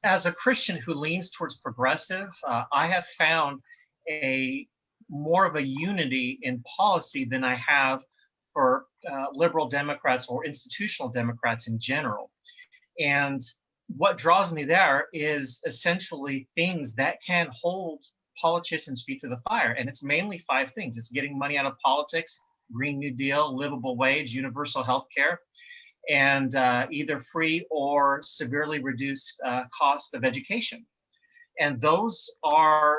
as a Christian who leans towards progressive, I have found a more of a unity in policy than I have for liberal Democrats or institutional Democrats in general. And what draws me there is essentially things that can hold politicians' feet to the fire. And it's mainly 5 things. It's getting money out of politics, Green New Deal, livable wage, universal health care, and either free or severely reduced cost of education. And those are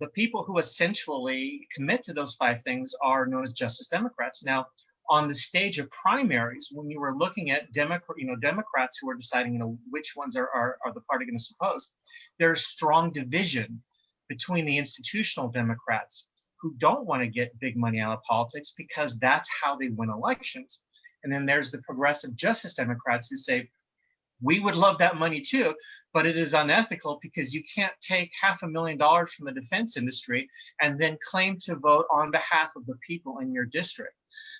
the people who essentially commit to those 5 things are known as Justice Democrats. Now, on the stage of primaries, when you were looking at Democrats who are deciding, which ones are the party going to suppose, there's strong division between the institutional Democrats who don't want to get big money out of politics because that's how they win elections. And then there's the progressive Justice Democrats who say, we would love that money too, but it is unethical because you can't take $500,000 from the defense industry and then claim to vote on behalf of the people in your district.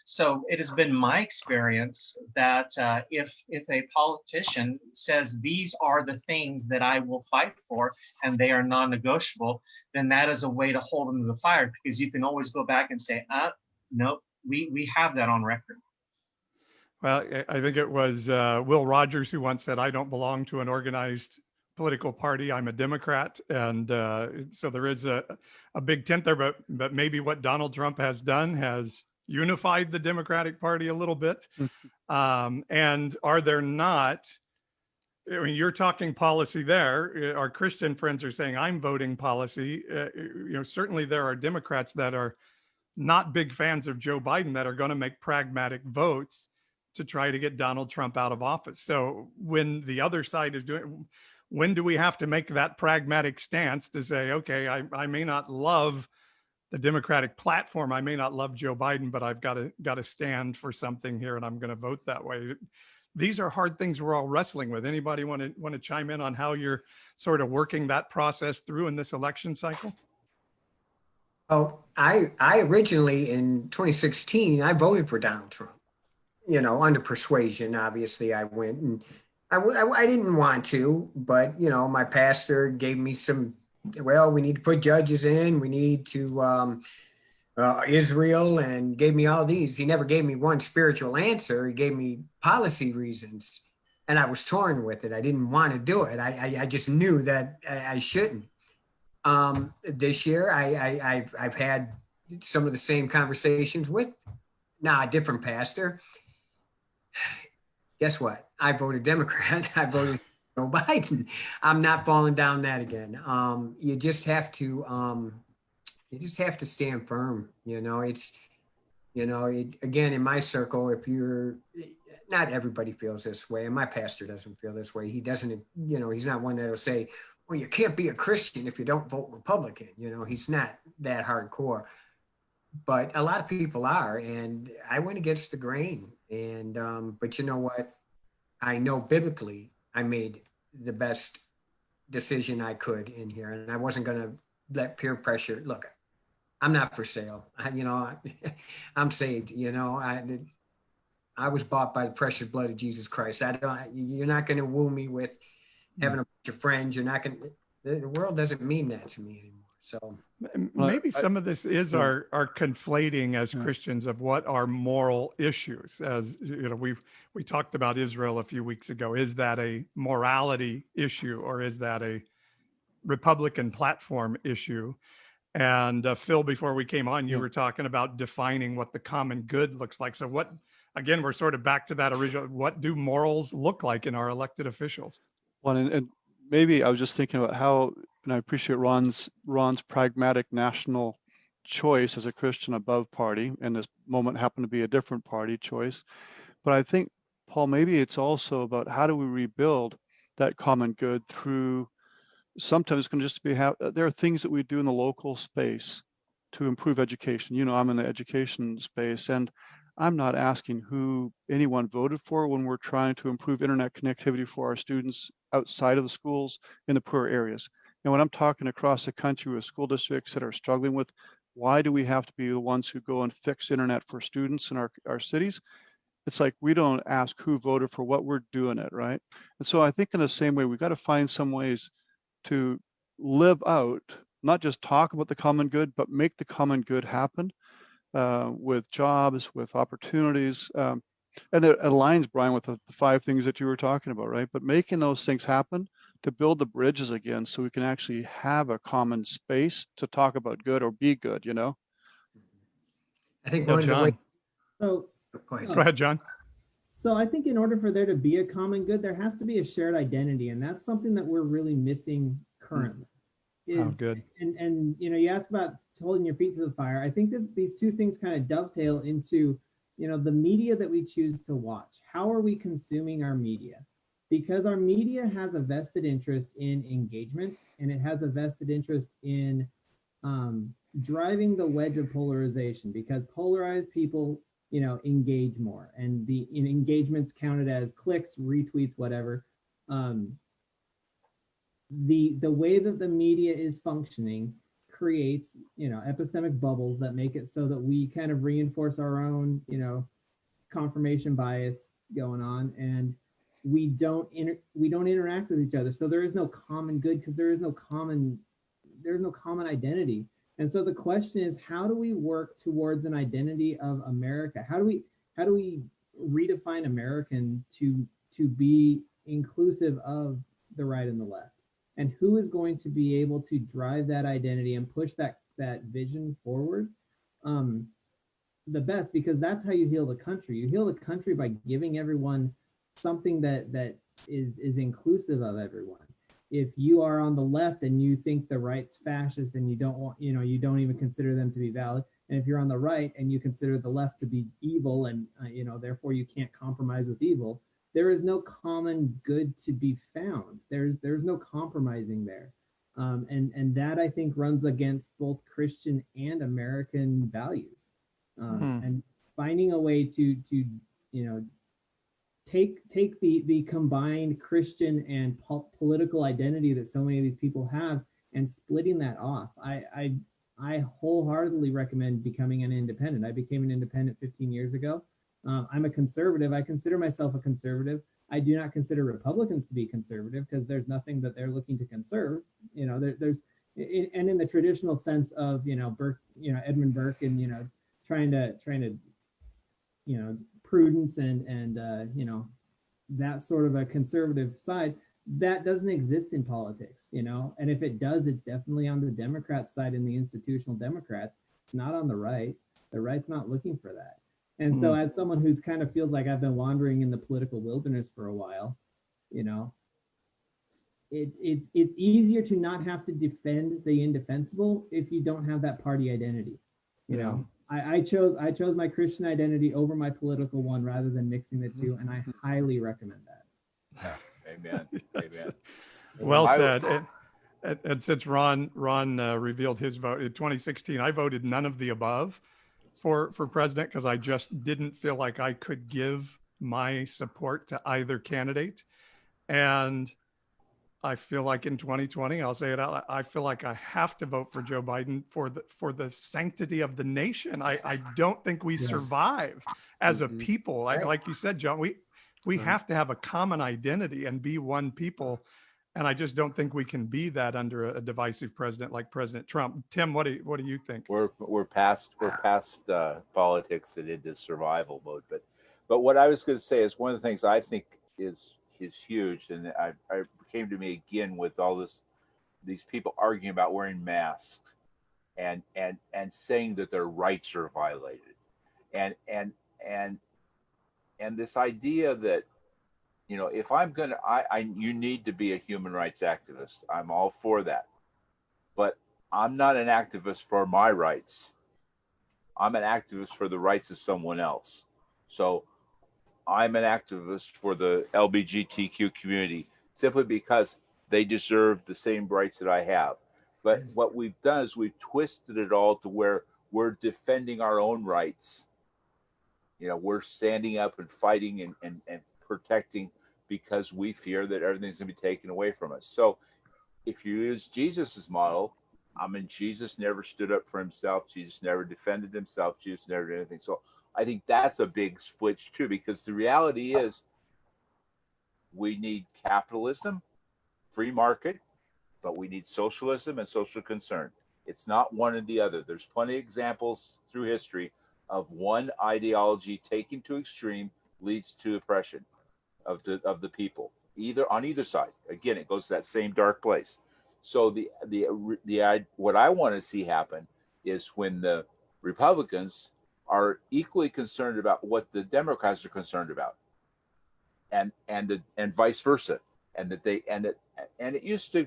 So it has been my experience that if a politician says these are the things that I will fight for and they are non-negotiable, then that is a way to hold them to the fire, because you can always go back and say, no, we have that on record. Well, I think it was Will Rogers who once said, I don't belong to an organized political party. I'm a Democrat. And so there is a big tent there, but maybe what Donald Trump has done has unified the Democratic Party a little bit. And are there not, I mean, you're talking policy there. Our Christian friends are saying, I'm voting policy. Certainly there are Democrats that are not big fans of Joe Biden that are going to make pragmatic votes to try to get Donald Trump out of office. So when the other side is doing, when do we have to make that pragmatic stance to say, okay, I may not love the Democratic platform, I may not love Joe Biden, but I've got to stand for something here, and I'm going to vote that way. These are hard things we're all wrestling with. Anybody want to chime in on how you're sort of working that process through in this election cycle? Oh, I originally in 2016, I voted for Donald Trump. Under persuasion, obviously, I went, and I didn't want to, but, my pastor gave me some, we need to put judges in, we need to, Israel, and gave me all these. He never gave me one spiritual answer. He gave me policy reasons, and I was torn with it. I didn't want to do it. I just knew that I shouldn't. This year, I've had some of the same conversations with a different pastor. Guess what? I voted Democrat. I voted Joe Biden. I'm not falling down that again. You just have to stand firm. It's, again, in my circle, if you're, not everybody feels this way, and my pastor doesn't feel this way. He doesn't, he's not one that'll say, well, you can't be a Christian if you don't vote Republican. He's not that hardcore. But a lot of people are, and I went against the grain. And but you know what? I know biblically I made the best decision I could in here, and I wasn't going to let peer pressure. Look, I'm not for sale. I'm saved. I was bought by the precious blood of Jesus Christ. You're not going to woo me with having a bunch of friends. You're not going to. The world doesn't mean that to me anymore. So maybe some of this is our conflating as Christians of what are moral issues. As we talked about Israel a few weeks ago. Is that a morality issue, or is that a Republican platform issue? And Phil, before we came on, you were talking about defining what the common good looks like. So what, again, we're sort of back to that original, what do morals look like in our elected officials? Well, and maybe I was just thinking about how, and I appreciate Ron's pragmatic national choice as a Christian above party, and this moment happened to be a different party choice. But I think, Paul, maybe it's also about how do we rebuild that common good through, sometimes it's going to just be, there are things that we do in the local space to improve education. I'm in the education space, and I'm not asking who anyone voted for when we're trying to improve internet connectivity for our students outside of the schools in the poor areas. And when I'm talking across the country with school districts that are struggling with, why do we have to be the ones who go and fix internet for students in our cities? It's like we don't ask who voted for what, we're doing it, right? And so I think in the same way, we've got to find some ways to live out, not just talk about the common good, but make the common good happen with jobs, with opportunities. And it aligns, Brian, with the 5 things that you were talking about, right? But making those things happen to build the bridges again so we can actually have a common space to talk about good or be good, you know? I think Yeah, one of the ways. John. So, Go ahead. Go ahead, John. so I think in order for there to be a common good, there has to be a shared identity, and that's something that we're really missing currently. Oh, good. And you know, you asked about holding your feet to the fire. I think that these two things kind of dovetail into, you know, the media that we choose to watch. How are we consuming our media? Because our media has a vested interest in engagement, and it has a vested interest in driving the wedge of polarization, because polarized people, you know, engage more, and the engagements counted as clicks, retweets, whatever. The way that the media is functioning creates, you know, epistemic bubbles that make it so that we kind of reinforce our own, you know, confirmation bias going on, and we don't interact with each other. So there is no common good, because there's no common identity. And so the question is, how do we work towards an identity of America? How do we redefine American to be inclusive of the right and the left? And who is going to be able to drive that identity and push that vision forward the best? Because that's how you heal the country. You heal the country by giving everyone something that is inclusive of everyone. If you are on the left and you think the right's fascist and you don't want, you know, you don't even consider them to be valid, and if you're on the right and you consider the left to be evil, and you know, therefore you can't compromise with evil, there is no common good to be found. There's no compromising there. And that, I think, runs against both Christian and American values. And finding a way to you know, take the combined Christian and political identity that so many of these people have and splitting that off. I wholeheartedly recommend becoming an independent. I became an independent 15 years ago. I'm a conservative. I consider myself a conservative. I do not consider Republicans to be conservative, because there's nothing that they're looking to conserve. You know, there's and in the traditional sense of, you know, Burke, you know, Edmund Burke, and, you know, trying to you know, prudence and you know, that sort of a conservative side, that doesn't exist in politics, you know. And if it does, it's definitely on the Democrat side, and the institutional Democrats. It's not on the right. The right's not looking for that. And so, as someone who's kind of feels like I've been wandering in the political wilderness for a while, you know, it's easier to not have to defend the indefensible if you don't have that party identity. You know, I chose my Christian identity over my political one, rather than mixing the two, and I highly recommend that. Amen. Amen. Well said. And since Ron revealed his vote in 2016, I voted none of the above for president, because I just didn't feel like I could give my support to either candidate. And I feel like in 2020, I'll say it out, I feel like I have to vote for Joe Biden for the sanctity of the nation. I don't think we survive as a people. Like you said, John, we have to have a common identity and be one people. And I just don't think we can be that under a divisive president like President Trump. Tim, what do you think? We're past politics and into survival mode. But what I was going to say is, one of the things I think is huge, and I came to me again with all these people arguing about wearing masks and saying that their rights are violated, and this idea that, you know, if I'm gonna, you need to be a human rights activist. I'm all for that, but I'm not an activist for my rights. I'm an activist for the rights of someone else. So I'm an activist for the LGBTQ community simply because they deserve the same rights that I have. But what we've done is we've twisted it all to where we're defending our own rights You know, we're standing up and fighting and protecting because we fear that everything's going to be taken away from us. So if you use Jesus's model, I mean, Jesus never stood up for himself. Jesus never defended himself. Jesus never did anything. So I think that's a big switch too, because the reality is we need capitalism, free market, but we need socialism and social concern. It's not one or the other. There's plenty of examples through history of one ideology taken to extreme leads to oppression of the people, either on either side. Again, it goes to that same dark place. So the what I want to see happen is when the Republicans are equally concerned about what the Democrats are concerned about, and vice versa, and that they and it used to,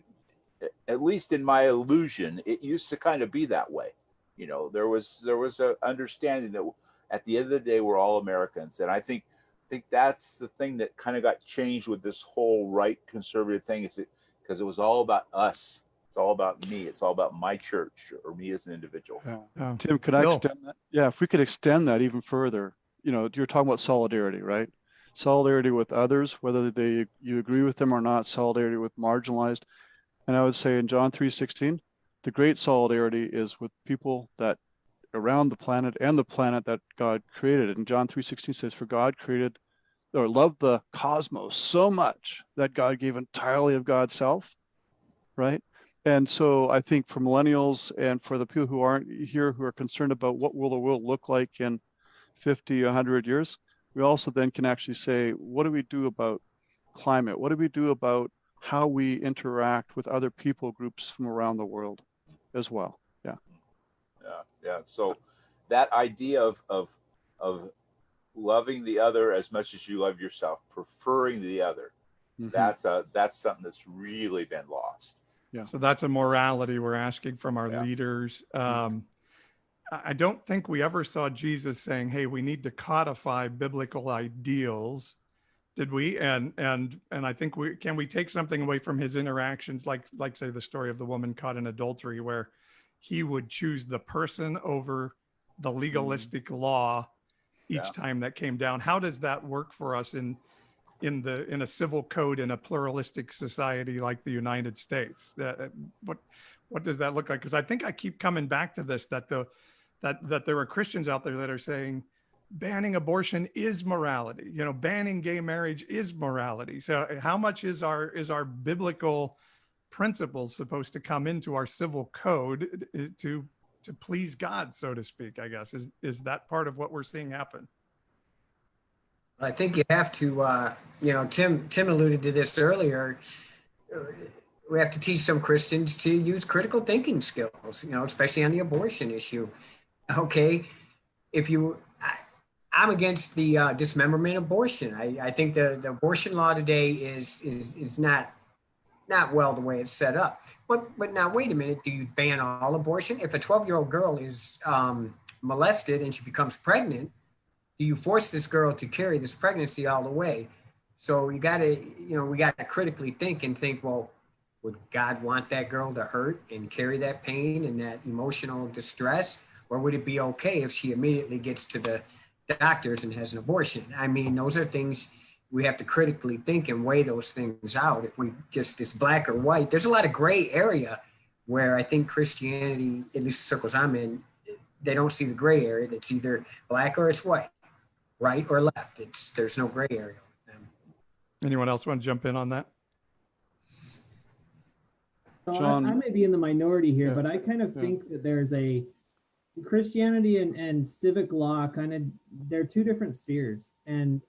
at least in my illusion, it used to kind of be that way. You know, there was a understanding that at the end of the day we're all Americans, and I think that's the thing that kind of got changed with this whole right conservative thing. Is it because it was all about us. It's all about me. It's all about my church or me as an individual. Yeah. Tim, could I extend that? Yeah, if we could extend that even further, you know, you're talking about solidarity, right? Solidarity with others, whether you agree with them or not, solidarity with marginalized. And I would say in John 3:16, the great solidarity is with people that around the planet and the planet that God created. And John 3:16 says, for God created or loved the cosmos so much that God gave entirely of God's self, right? And so I think for millennials and for the people who aren't here, who are concerned about what will the world look like in 50, 100 years, we also then can actually say, what do we do about climate? What do we do about how we interact with other people groups from around the world as well? Yeah. Yeah. So that idea of loving the other as much as you love yourself, preferring the other, that's something that's really been lost. Yeah. So that's a morality we're asking from our leaders. I don't think we ever saw Jesus saying, "Hey, we need to codify biblical ideals." Did we? And I think can we take something away from his interactions, like say the story of the woman caught in adultery, where he would choose the person over the legalistic law each time that came down. How does that work for us in a civil code in a pluralistic society like the United States? What does that look like? Because I think I keep coming back to this, that there are Christians out there that are saying banning abortion is morality. You know, banning gay marriage is morality. So how much is our biblical principles supposed to come into our civil code to please God, so to speak? I guess is that part of what we're seeing happen? I think you have to, Tim alluded to this earlier. We have to teach some Christians to use critical thinking skills, especially on the abortion issue. Okay, I'm against the dismemberment abortion. I think the abortion law today is not well the way it's set up. But now wait a minute, do you ban all abortion? If a 12-year-old girl is molested and she becomes pregnant, do you force this girl to carry this pregnancy all the way? So we gotta critically think, well, would God want that girl to hurt and carry that pain and that emotional distress? Or would it be okay if she immediately gets to the doctors and has an abortion? I mean, those are things we have to critically think and weigh those things out. If we just, it's black or white, there's a lot of gray area where I think Christianity, at least the circles I'm in, they don't see the gray area. It's either black or it's white, right or left. There's no gray area. Anyone else want to jump in on that? So John, I may be in the minority here, but I kind of think that there's a Christianity and civic law they're two different spheres. And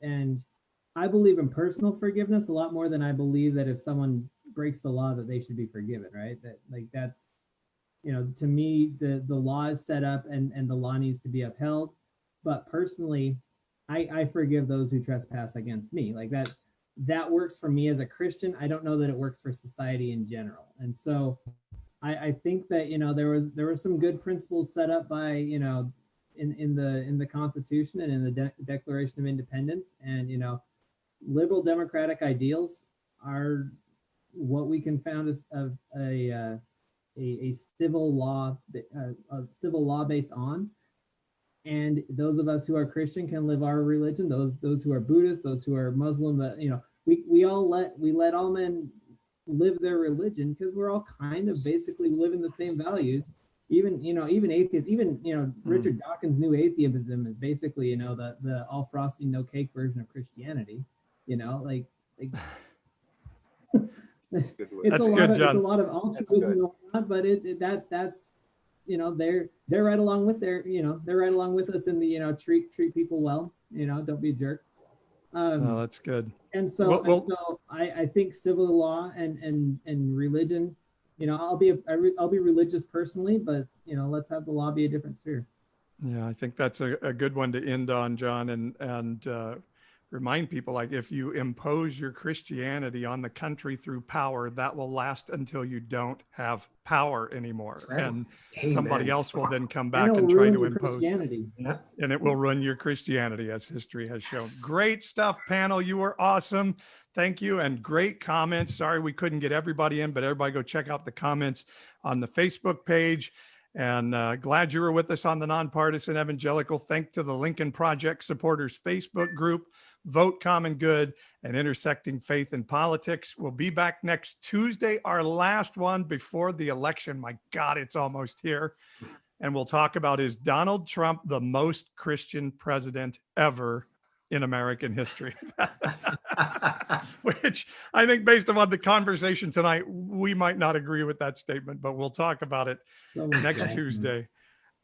I believe in personal forgiveness a lot more than I believe that if someone breaks the law that they should be forgiven, right? That's, to me, the law is set up and the law needs to be upheld. But personally, I forgive those who trespass against me. Like that works for me as a Christian. I don't know that it works for society in general. And so I think that, there was some good principles set up by, in the Constitution and in the Declaration of Independence, and, liberal democratic ideals are what we can found as a civil law based on. and those of us who are Christian can live our religion. Those who are Buddhist, those who are Muslim, we let all men live their religion because we're all kind of basically living the same values. Even atheists, Richard Dawkins' new atheism is basically the all frosting no cake version of Christianity. Like That's good, John. It's a lot of altruism and whatnot, but that's they're right along with they're right along with us in the treat people well, don't be a jerk. Oh, that's good. And so, I think civil law and religion, I'll be religious personally, but let's have the law be a different sphere. Yeah, I think that's a good one to end on, John, and remind people, like, if you impose your Christianity on the country through power, that will last until you don't have power anymore. Right. And somebody else will then come back and try to impose. Yeah. And it will ruin your Christianity, as history has shown. Great stuff, panel. You were awesome. Thank you. And great comments. Sorry we couldn't get everybody in, but everybody go check out the comments on the Facebook page. And glad you were with us on the Nonpartisan Evangelical. Thanks to the Lincoln Project Supporters Facebook group, Vote Common Good, and Intersecting Faith and Politics. We'll be back next Tuesday, our last one before the election. My God, it's almost here. And we'll talk about, is Donald Trump the most Christian president ever in American history? Which I think, based on the conversation tonight, we might not agree with that statement, but we'll talk about it next Tuesday.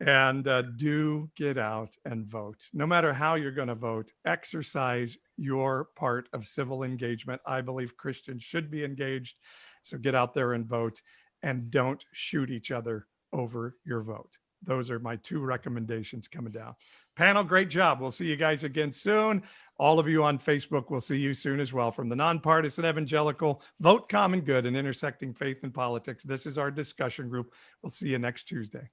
And do get out and vote. No matter how you're going to vote, exercise your part of civil engagement. I believe Christians should be engaged. So get out there and vote, and don't shoot each other over your vote. Those are my two recommendations coming down. Panel, great job. We'll see you guys again soon. All of you on Facebook, we'll see you soon as well. From the Nonpartisan Evangelical, Vote Common Good, and Intersecting Faith and Politics, this is our discussion group. We'll see you next Tuesday.